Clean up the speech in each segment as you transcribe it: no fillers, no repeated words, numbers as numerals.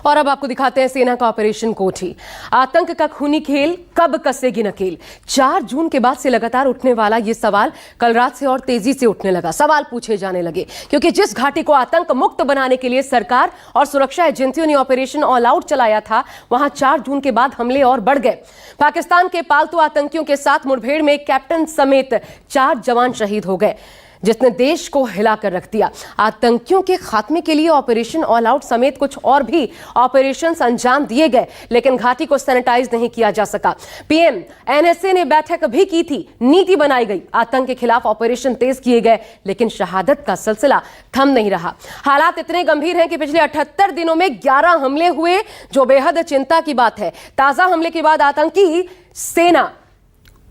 और अब आपको दिखाते हैं सेना का ऑपरेशन कोठी। आतंक का खूनी खेल कब कसेगी नकेल। 4 जून के बाद से लगातार उठने वाला ये सवाल कल रात से और तेजी से उठने लगा। सवाल पूछे जाने लगे क्योंकि जिस घाटी को आतंक मुक्त बनाने के लिए सरकार और सुरक्षा एजेंसियों ने ऑपरेशन ऑल आउट चलाया था, वहां 4 जून के बाद हमले और बढ़ गए। पाकिस्तान के पालतू आतंकियों के साथ मुठभेड़ में कैप्टन समेत 4 जवान शहीद हो गए, जिसने देश को हिलाकर रख दिया। आतंकियों के खात्मे के लिए ऑपरेशन ऑल आउट समेत कुछ और भी ऑपरेशंस अंजाम दिए गए, लेकिन घाटी को सैनिटाइज नहीं किया जा सका। पीएम एनएसए ने बैठक भी की थी, नीति बनाई गई, आतंक के खिलाफ ऑपरेशन तेज किए गए, लेकिन शहादत का सिलसिला थम नहीं रहा। हालात इतने गंभीर हैं कि पिछले 78 दिनों में 11 हमले हुए, जो बेहद चिंता की बात है। ताजा हमले के बाद आतंकी सेना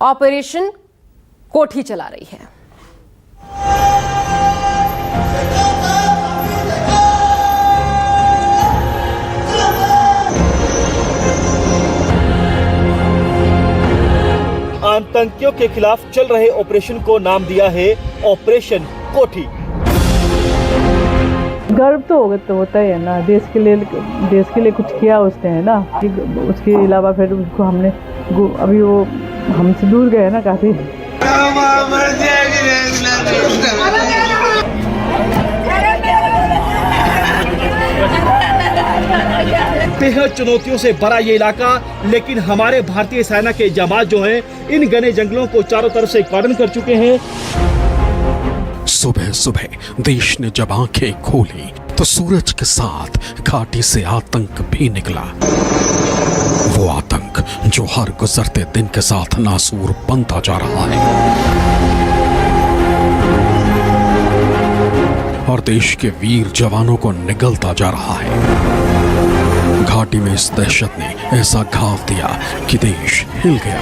ऑपरेशन कोठी चला रही है। आतंकियों के खिलाफ चल रहे ऑपरेशन को नाम दिया है ऑपरेशन कोठी। गर्व तो होता ही है ना, देश के लिए कुछ किया उसने, है ना। उसके अलावा फिर उसको हमने अभी वो हमसे दूर गए ना काफी। बेहद चुनौतियों से भरा ये इलाका, लेकिन हमारे भारतीय सेना के जवान जो हैं, इन घने जंगलों को चारों तरफ से कार्डन कर चुके हैं। सुबह सुबह देश ने जब आंखें खोली तो सूरज के साथ घाटी से आतंक भी निकला। वो आतंक जो हर गुजरते दिन के साथ नासूर बनता जा रहा है और देश के वीर जवानों को निगलता जा रहा है। घाटी में इस दहशत ने ऐसा घाव दिया कि देश हिल गया।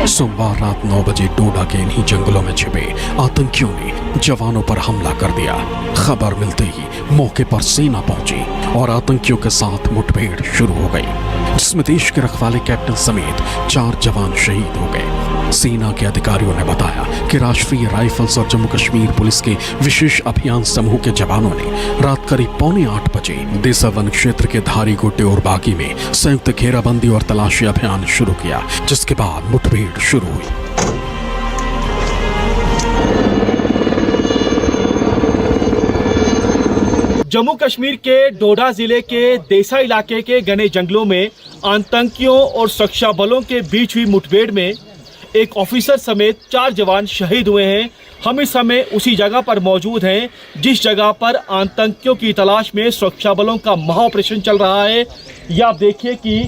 सोमवार रात 9 बजे डोडा के इन्हीं जंगलों में छिपे आतंकियों ने जवानों पर हमला कर दिया। खबर मिलते ही मौके पर सेना पहुंची और आतंकियों के साथ मुठभेड़ शुरू हो गई, जिसमें देश के रखवाले कैप्टन समेत 4 जवान शहीद हो गए। सेना के अधिकारियों ने बताया कि राष्ट्रीय राइफल्स और जम्मू कश्मीर पुलिस के विशेष अभियान समूह के जवानों ने रात करीब 7:45 बजे देसा वन क्षेत्र के धारी गोटे और बागी में संयुक्त घेराबंदी और तलाशी अभियान शुरू किया, जिसके बाद मुठभेड़ शुरू हुई। जम्मू कश्मीर के डोडा जिले के देसा इलाके के घने जंगलों में आतंकियों और सुरक्षा बलों के बीच हुई मुठभेड़ में एक ऑफिसर समेत 4 जवान शहीद हुए हैं। हम इस समय उसी जगह पर मौजूद हैं जिस जगह पर आतंकियों की तलाश में सुरक्षा बलों का महा ऑपरेशन चल रहा है। ये आप देखिए कि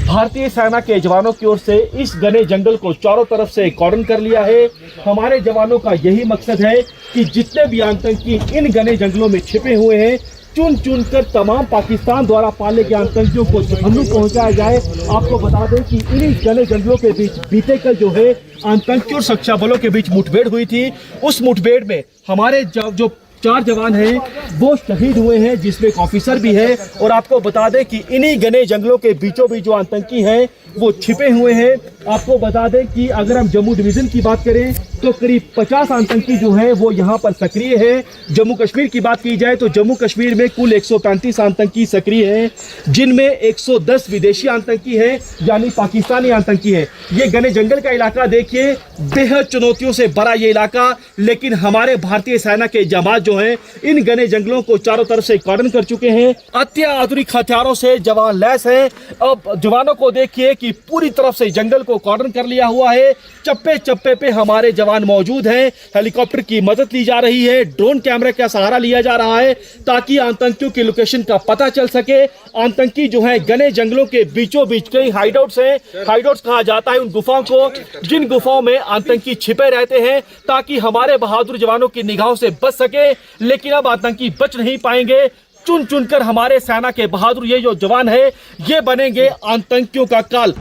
भारतीय सेना के जवानों की ओर से इस घने जंगल को चारों तरफ से कॉर्डन कर लिया है। हमारे जवानों का यही मकसद है कि जितने भी आतंकी इन घने जंगलों में छिपे हुए हैं, चुन चुन कर तमाम पाकिस्तान द्वारा पाले गए आतंकियों को जहन्नुम पहुंचाया जाए। आपको बता दें कि इन्हीं घने जंगलों के बीच बीते कल जो है आतंकियों और सुरक्षा बलों के बीच मुठभेड़ हुई थी। उस मुठभेड़ में हमारे जो 4 जवान हैं वो शहीद हुए हैं, जिसमें एक ऑफिसर भी है। और आपको बता दें कि इन्हीं घने जंगलों के बीचों बीच जो आतंकी हैं वो छिपे हुए हैं। आपको बता दें कि अगर हम जम्मू डिवीजन की बात करें तो करीब 50 आतंकी जो हैं वो यहाँ पर सक्रिय है। जम्मू कश्मीर की बात की जाए तो जम्मू कश्मीर में कुल 135 आतंकी सक्रिय हैं, जिनमें 110 विदेशी आतंकी हैं, यानी पाकिस्तानी आतंकी हैं। ये घने जंगल का इलाका देखिए, बेहद चुनौतियों से भरा ये इलाका, लेकिन हमारे भारतीय सेना के जवान जो हैं इन घने जंगलों को चारों तरफ से कार्डन कर चुके हैं। अत्याधुनिक हथियारों से जवान लैस हैं। अब जवानों को देखिए कि पूरी तरफ से जंगल को कार्डन कर लिया हुआ है। चप्पे चप्पे पे हमारे जवान मौजूद हैं। हेलीकॉप्टर की मदद ली जा रही है, ड्रोन कैमरे का सहारा लिया जा रहा है ताकि आतंकियों की लोकेशन का पता चल सके। आतंकी जो है घने जंगलों के बीचों बीच कई हाइडआउट्स हैं। हाइडआउट्स कहा जाता है उन गुफाओं को, जिन गुफाओं में आतंकी छिपे रहते हैं ताकि हमारे बहादुर जवानों की निगाहों से बच सके। लेकिन अब आतंकी बच नहीं पाएंगे। चुन चुनकर हमारे सेना के बहादुर ये जो जवान है ये बनेंगे आतंकियों का काल।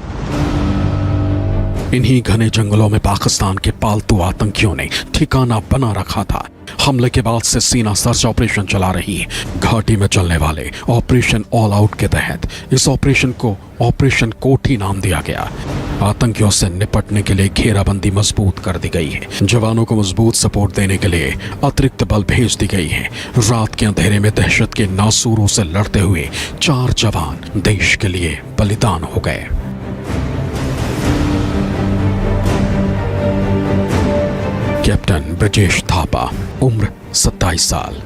इन्हीं घने जंगलों में पाकिस्तान के पालतू आतंकियों ने ठिकाना बना रखा था। हमले के बाद से सेना सर्च ऑपरेशन चला रही है। घाटी में चलने वाले ऑपरेशन ऑल आउट के तहत इस ऑपरेशन को ऑपरेशन कोठी नाम दिया गया। आतंकियों से निपटने के लिए घेराबंदी मजबूत कर दी गई है। जवानों को मजबूत सपोर्ट देने के लिए अतिरिक्त बल भेज दी गई है। रात के अंधेरे में दहशत के नासूरों से लड़ते हुए 4 जवान देश के लिए बलिदान हो गए। कैप्टन ब्रजेश थापा, उम्र 27 साल।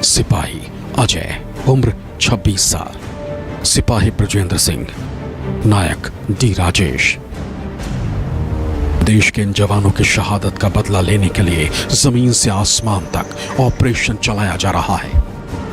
सिपाही अजय, उम्र 26 साल। सिपाही ब्रजेंद्र सिंह। नायक डी राजेश। देश के इन जवानों की शहादत का बदला लेने के लिए जमीन से आसमान तक ऑपरेशन चलाया जा रहा है।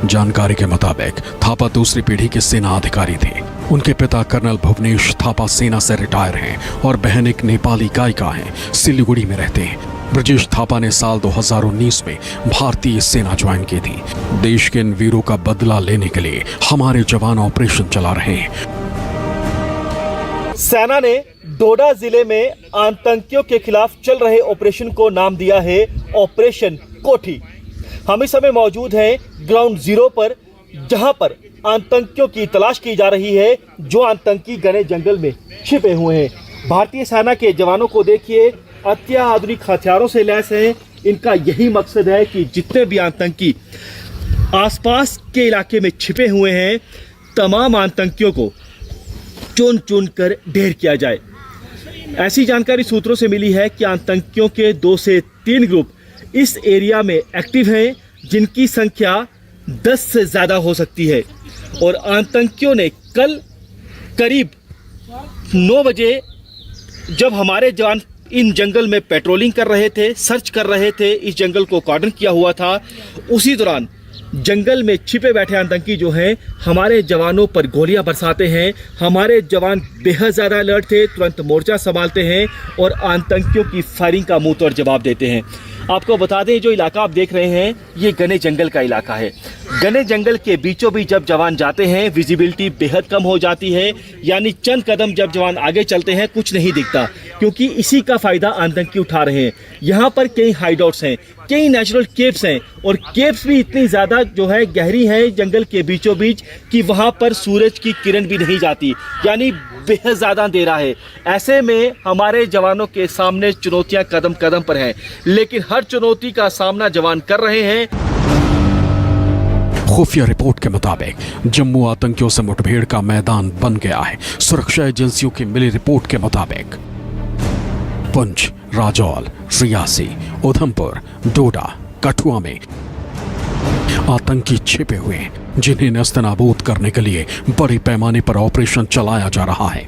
जानकारी के मुताबिक थापा दूसरी पीढ़ी के सेना अधिकारी थे। उनके पिता कर्नल भुवनेश थापा सेना से रिटायर हैं और बहन एक नेपाली गायिका हैं, सिलीगुड़ी में रहते हैं। ब्रजेश थापा ने साल 2019 में भारतीय सेना ज्वाइन की थी। देश के इन वीरों का बदला लेने के लिए हमारे जवान ऑपरेशन चला रहे हैं। सेना ने डोडा जिले में आतंकियों के खिलाफ चल रहे ऑपरेशन को नाम दिया है ऑपरेशन कोठी। हम इस समय मौजूद हैं ग्राउंड जीरो पर, जहां पर आतंकियों की तलाश की जा रही है जो आतंकी घने जंगल में छिपे हुए हैं। भारतीय सेना के जवानों को देखिए, अत्याधुनिक हथियारों से लैस हैं। इनका यही मकसद है कि जितने भी आतंकी आसपास के इलाके में छिपे हुए हैं, तमाम आतंकियों को चुन चुन कर ढेर किया जाए। ऐसी जानकारी सूत्रों से मिली है कि आतंकियों के 2 से 3 ग्रुप इस एरिया में एक्टिव हैं, जिनकी संख्या 10 से ज़्यादा हो सकती है। और आतंकियों ने कल करीब 9 बजे जब हमारे जवान इन जंगल में पेट्रोलिंग कर रहे थे, सर्च कर रहे थे, इस जंगल को कॉर्डन किया हुआ था, उसी दौरान जंगल में छिपे बैठे आतंकी जो हैं हमारे जवानों पर गोलियां बरसाते हैं। हमारे जवान बेहद ज़्यादा अलर्ट थे, तुरंत मोर्चा संभालते हैं और आतंकियों की फायरिंग का मुंह तोड़ जवाब देते हैं। आपको बता दें, जो इलाका आप देख रहे हैं ये घने जंगल का इलाका है। घने जंगल के बीचों बीच जब जवान जाते हैं विजिबिलिटी बेहद कम हो जाती है, यानी चंद कदम जब जवान आगे चलते हैं कुछ नहीं दिखता, क्योंकि इसी का फ़ायदा आतंकी उठा रहे हैं। यहाँ पर कई हाइडआउट्स हैं, कई नेचुरल केव्स हैं और केव्स भी इतनी ज़्यादा जो है गहरी हैं जंगल के बीचों बीच कि वहाँ पर सूरज की किरण भी नहीं जाती, यानी बेहद ज़्यादा अंधेरा है। ऐसे में हमारे जवानों के सामने चुनौतियाँ कदम कदम पर हैं, लेकिन हर चुनौती का सामना जवान कर रहे हैं। खुफिया रिपोर्ट के मुताबिक जम्मू आतंकियों से मुठभेड़ का मैदान बन गया है। सुरक्षा एजेंसियों की मिली रिपोर्ट के मुताबिक पुंछ, राजौल, रियासी, उधमपुर, डोडा, कठुआ में आतंकी छिपे हुए हैं, जिन्हें नस्तनाबूद करने के लिए बड़े पैमाने पर ऑपरेशन चलाया जा रहा है।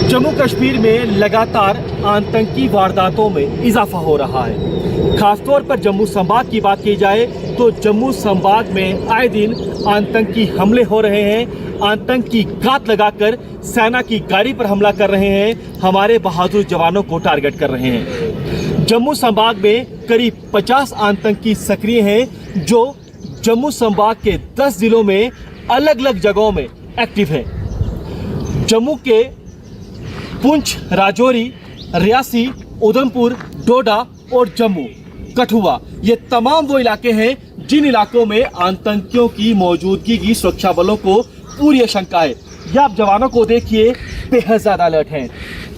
जम्मू कश्मीर में लगातार आतंकी वारदातों में इजाफा हो रहा है। खासतौर पर जम्मू संभाग की बात की जाए तो जम्मू संभाग में आए दिन आतंकी हमले हो रहे हैं। आतंकी घात लगाकर सेना की गाड़ी पर हमला कर रहे हैं, हमारे बहादुर जवानों को टारगेट कर रहे हैं। जम्मू संभाग में करीब 50 आतंकी सक्रिय हैं, जो जम्मू संभाग के 10 जिलों में अलग अलग जगहों में एक्टिव हैं। जम्मू के पुंछ, राजौरी, रियासी, उधमपुर, डोडा और जम्मू कठुआ, ये तमाम वो इलाके हैं जिन इलाकों में आतंकियों की मौजूदगी की सुरक्षा बलों को पूरी आशंका है। या आप जवानों को देखिए, बेहद ज़्यादा अलर्ट हैं।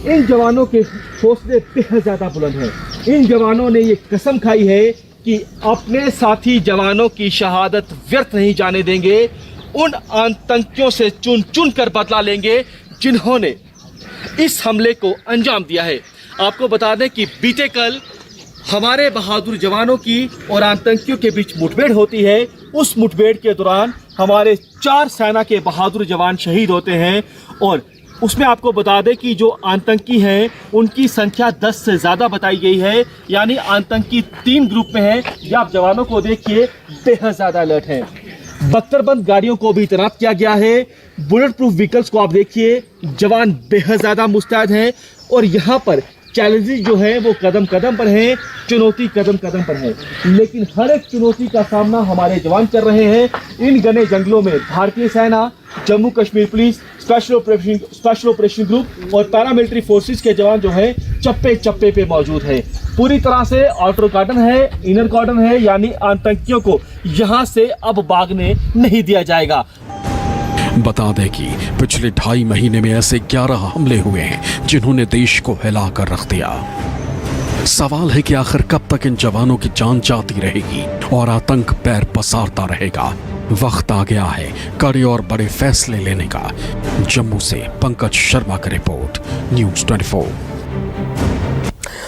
इन जवानों के हौसले बेहद ज़्यादा बुलंद हैं। इन जवानों ने ये कसम खाई है कि अपने साथी जवानों की शहादत व्यर्थ नहीं जाने देंगे। उन आतंकियों से चुन चुन कर बदला लेंगे जिन्होंने इस हमले को अंजाम दिया है। आपको बता दें कि बीते कल हमारे बहादुर जवानों की और आतंकियों के बीच मुठभेड़ होती है। उस मुठभेड़ के दौरान हमारे 4 सेना के बहादुर जवान शहीद होते हैं और उसमें आपको बता दें कि जो आतंकी हैं उनकी संख्या 10 से ज़्यादा बताई गई है, यानी आतंकी 3 ग्रुप में हैं। या आप जवानों को देखिए, बेहद ज़्यादा अलर्ट हैं। बख्तरबंद गाड़ियों को भी तैनात किया है। बुलेट प्रूफ व्हीकल्स को आप देखिए, जवान बेहद ज़्यादा मुस्तैद हैं और यहाँ पर चैलेंजेस जो है वो कदम कदम पर हैं, चुनौती कदम कदम पर है, लेकिन हर एक चुनौती का सामना हमारे जवान कर रहे हैं। इन घने जंगलों में भारतीय सेना, Jammu Kashmir police, special operation group और पैरामिलिट्री फोर्सेस के जवान जो है चप्पे चप्पे पे मौजूद है। पूरी तरह से आउटर कॉर्डन है, इनर कॉर्डन है, यानी आतंकियों को यहाँ से अब भागने नहीं दिया जाएगा। बता दें कि पिछले 2.5 महीने में ऐसे 11 हमले हुए हैं जिन्होंने देश को हिला कर रख दिया। सवाल है कि आखिर कब तक इन जवानों की जान जाती रहेगी और आतंक पैर पसारता रहेगा। वक्त आ गया है कड़े और बड़े फैसले लेने का। जम्मू से पंकज शर्मा की रिपोर्ट, न्यूज़ 24।